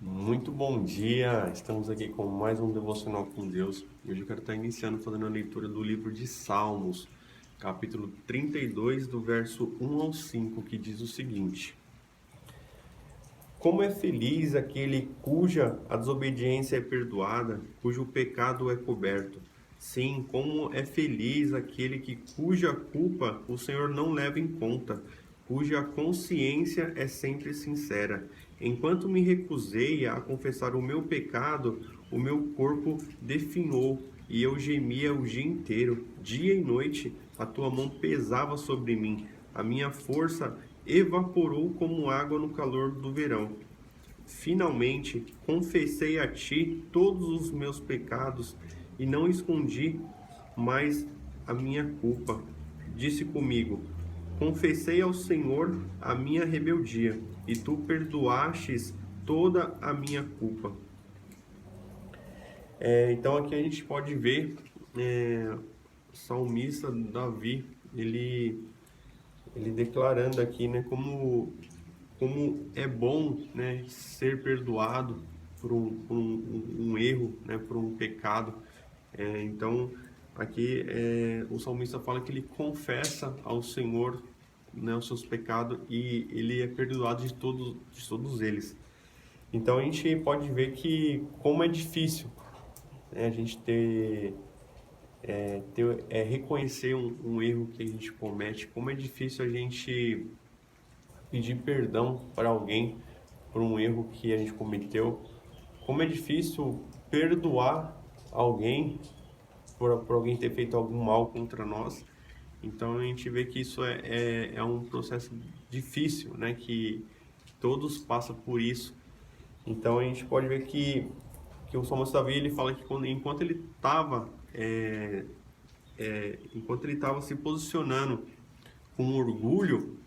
Muito bom dia! Estamos aqui com mais um Devocional com Deus. Hoje eu quero estar iniciando fazendo a leitura do livro de Salmos, capítulo 32, do verso 1 ao 5, que diz o seguinte: Como é feliz aquele cuja a desobediência é perdoada, cujo pecado é coberto. Sim, como é feliz aquele cuja culpa o Senhor não leva em conta, cuja consciência é sempre sincera. Enquanto me recusei a confessar o meu pecado, o meu corpo definhou e eu gemia o dia inteiro. Dia e noite a tua mão pesava sobre mim, a minha força evaporou como água no calor do verão. Finalmente, confessei a ti todos os meus pecados e não escondi mais a minha culpa. Disse comigo: Confessei ao Senhor a minha rebeldia, e tu perdoastes toda a minha culpa. Então aqui a gente pode ver o salmista Davi, ele declarando aqui, né, como é bom, né, ser perdoado por um erro, né, por um pecado. Então, aqui o salmista fala que ele confessa ao Senhor, né, os seus pecados e ele é perdoado de todos eles. Então, a gente pode ver que como é difícil, né, a gente reconhecer um erro que a gente comete, como é difícil a gente pedir perdão para alguém por um erro que a gente cometeu, como é difícil perdoar alguém por alguém ter feito algum mal contra nós. Então a gente vê que isso é um processo difícil, né? Que todos passam por isso. Então a gente pode ver que o salmista Davi ele fala que enquanto ele estava se posicionando com orgulho,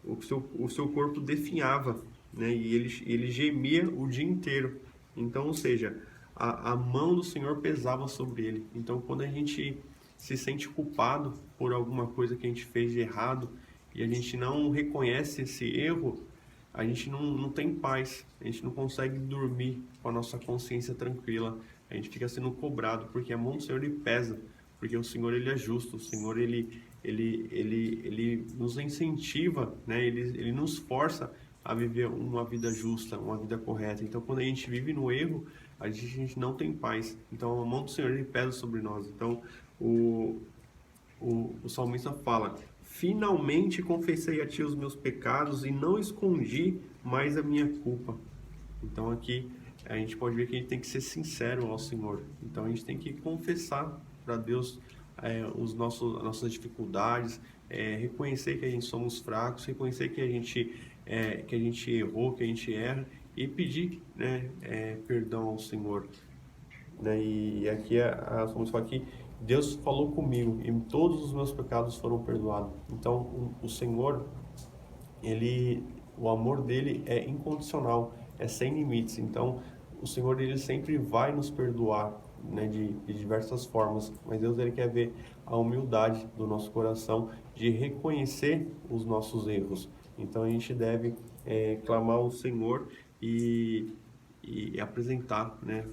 o seu corpo definhava, né? E ele gemia o dia inteiro. Então, ou seja, a mão do Senhor pesava sobre ele. Então, quando a gente se sente culpado por alguma coisa que a gente fez de errado e a gente não reconhece esse erro, a gente não tem paz, a gente não consegue dormir com a nossa consciência tranquila, a gente fica sendo cobrado, porque a mão do Senhor ele pesa, porque o Senhor ele é justo, o Senhor ele nos incentiva, né? Ele nos força a viver uma vida justa, uma vida correta. Então, quando a gente vive no erro, a gente não tem paz. Então, a mão do Senhor ele pesa sobre nós. Então, o salmista fala: Finalmente confessei a ti os meus pecados e não escondi mais a minha culpa. Então aqui a gente pode ver que a gente tem que ser sincero ao Senhor. Então a gente tem que confessar para Deus as nossas dificuldades, reconhecer que a gente somos fracos, reconhecer que a gente errou, que a gente erra e pedir, né, perdão ao Senhor. Né? E aqui a Salmos fala que Deus falou comigo e todos os meus pecados foram perdoados. Então o Senhor, o amor dele é incondicional, é sem limites. Então o Senhor ele sempre vai nos perdoar, né, de diversas formas. Mas Deus ele quer ver a humildade do nosso coração de reconhecer os nossos erros. Então a gente deve clamar ao Senhor e apresentar, né,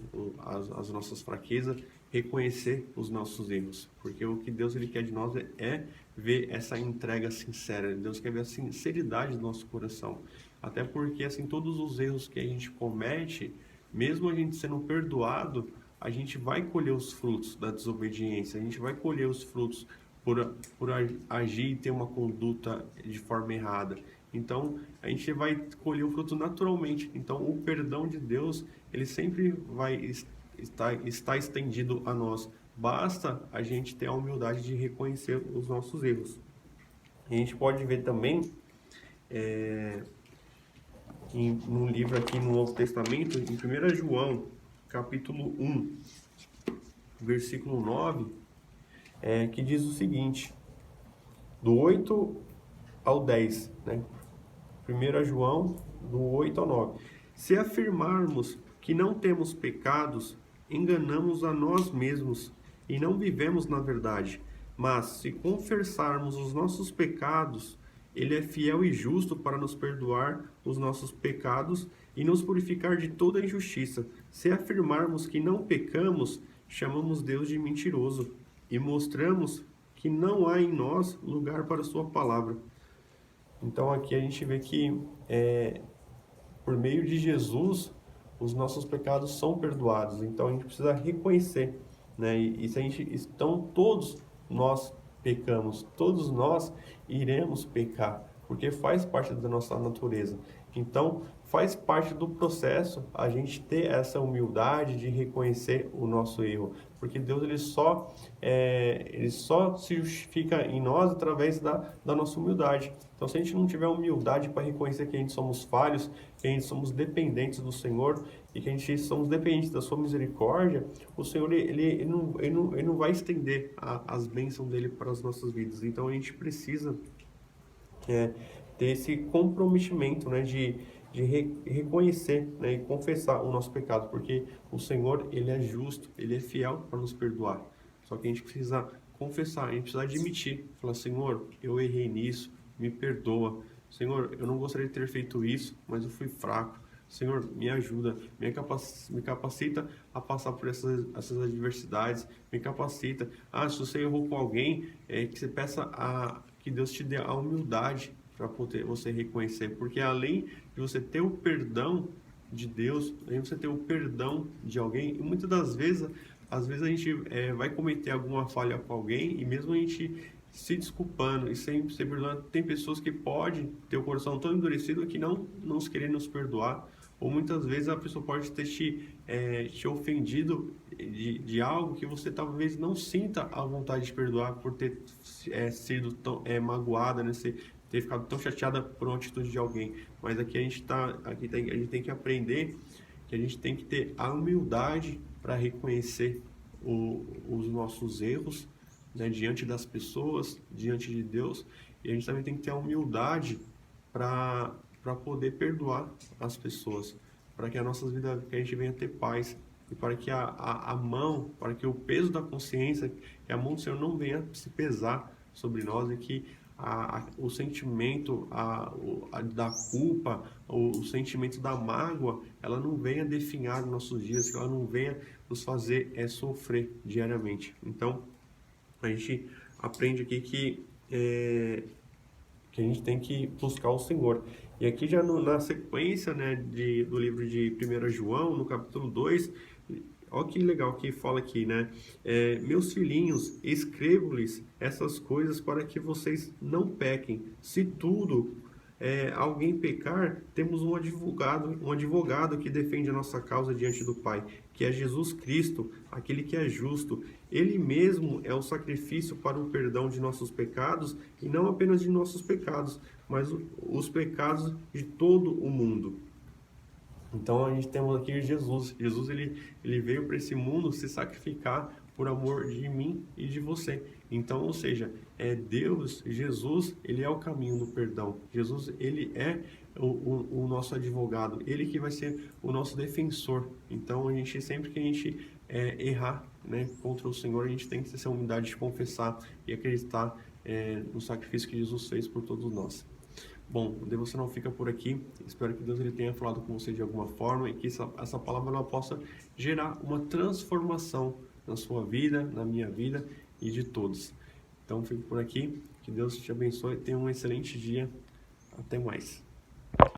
as nossas fraquezas, reconhecer os nossos erros, porque o que Deus ele quer de nós é ver essa entrega sincera. Deus quer ver a sinceridade do nosso coração, até porque assim todos os erros que a gente comete, mesmo a gente sendo perdoado, a gente vai colher os frutos da desobediência, a gente vai colher os frutos por agir e ter uma conduta de forma errada. Então, a gente vai colher o fruto naturalmente. Então, o perdão de Deus, ele sempre vai estar estendido a nós. Basta a gente ter a humildade de reconhecer os nossos erros. A gente pode ver também, no livro aqui no Novo Testamento, em 1 João, capítulo 1, versículo 9, que diz o seguinte, do 8 ao 10, né? 1 João, do 8 ao 9. Se afirmarmos que não temos pecados, enganamos a nós mesmos e não vivemos na verdade. Mas se confessarmos os nossos pecados, ele é fiel e justo para nos perdoar os nossos pecados e nos purificar de toda injustiça. Se afirmarmos que não pecamos, chamamos Deus de mentiroso e mostramos que não há em nós lugar para a sua palavra. Então aqui a gente vê que por meio de Jesus os nossos pecados são perdoados. Então a gente precisa reconhecer, né? E se a gente, então todos nós pecamos, todos nós iremos pecar, porque faz parte da nossa natureza. Então faz parte do processo a gente ter essa humildade de reconhecer o nosso erro, porque Deus ele só se justifica em nós através da nossa humildade. Então, se a gente não tiver humildade para reconhecer que a gente somos falhos, que a gente somos dependentes do Senhor e que a gente somos dependentes da sua misericórdia, o Senhor ele não vai estender as bênçãos dele para as nossas vidas. Então, a gente precisa ter esse comprometimento, né, de reconhecer, né, e confessar o nosso pecado, porque o Senhor, ele é justo, ele é fiel para nos perdoar. Só que a gente precisa confessar, a gente precisa admitir, falar: Senhor, eu errei nisso, me perdoa. Senhor, eu não gostaria de ter feito isso, mas eu fui fraco. Senhor, me ajuda, me capacita a passar por essas adversidades, me capacita. Se você errou com alguém, que você peça que Deus te dê a humildade para poder você reconhecer, porque além de você ter o perdão de Deus, além de você ter o perdão de alguém, e muitas das vezes, às vezes a gente vai cometer alguma falha com alguém, e mesmo a gente se desculpando e sem ser perdoando, tem pessoas que podem ter o coração tão endurecido que não querer nos perdoar, ou muitas vezes a pessoa pode ter te ofendido de algo que você talvez não sinta a vontade de perdoar por ter sido tão magoada, né? Ter ficado tão chateada por uma atitude de alguém. Mas aqui a gente tem que aprender que a gente tem que ter a humildade para reconhecer os nossos erros, né, diante das pessoas, diante de Deus, e a gente também tem que ter a humildade para poder perdoar as pessoas, para que a nossa vida, que a gente venha ter paz, e para que para que o peso da consciência, que a mão do Senhor não venha se pesar sobre nós, e que o sentimento da culpa, o sentimento da mágoa, ela não venha definhar nossos dias, que ela não venha nos fazer sofrer diariamente. Então, a gente aprende aqui que a gente tem que buscar o Senhor. E aqui já na sequência, né, do livro de 1 João, no capítulo 2, olha que legal que fala aqui, né? Meus filhinhos, escrevo-lhes essas coisas para que vocês não pequem. Se tudo alguém pecar, temos um advogado que defende a nossa causa diante do Pai, que é Jesus Cristo, aquele que é justo. Ele mesmo é o sacrifício para o perdão de nossos pecados, e não apenas de nossos pecados, mas os pecados de todo o mundo. Então a gente temos aqui Jesus. Jesus ele veio para esse mundo se sacrificar por amor de mim e de você. Então, ou seja, Deus, Jesus, ele é o caminho do perdão. Jesus, ele é o nosso advogado. Ele que vai ser o nosso defensor. Então, sempre que a gente errar, né, contra o Senhor, a gente tem que ter essa humildade de confessar e acreditar no sacrifício que Jesus fez por todos nós. Bom, o devocional fica por aqui. Espero que Deus ele tenha falado com você de alguma forma e que essa palavra ela possa gerar uma transformação na sua vida, na minha vida e de todos. Então, fico por aqui. Que Deus te abençoe. Tenha um excelente dia. Até mais.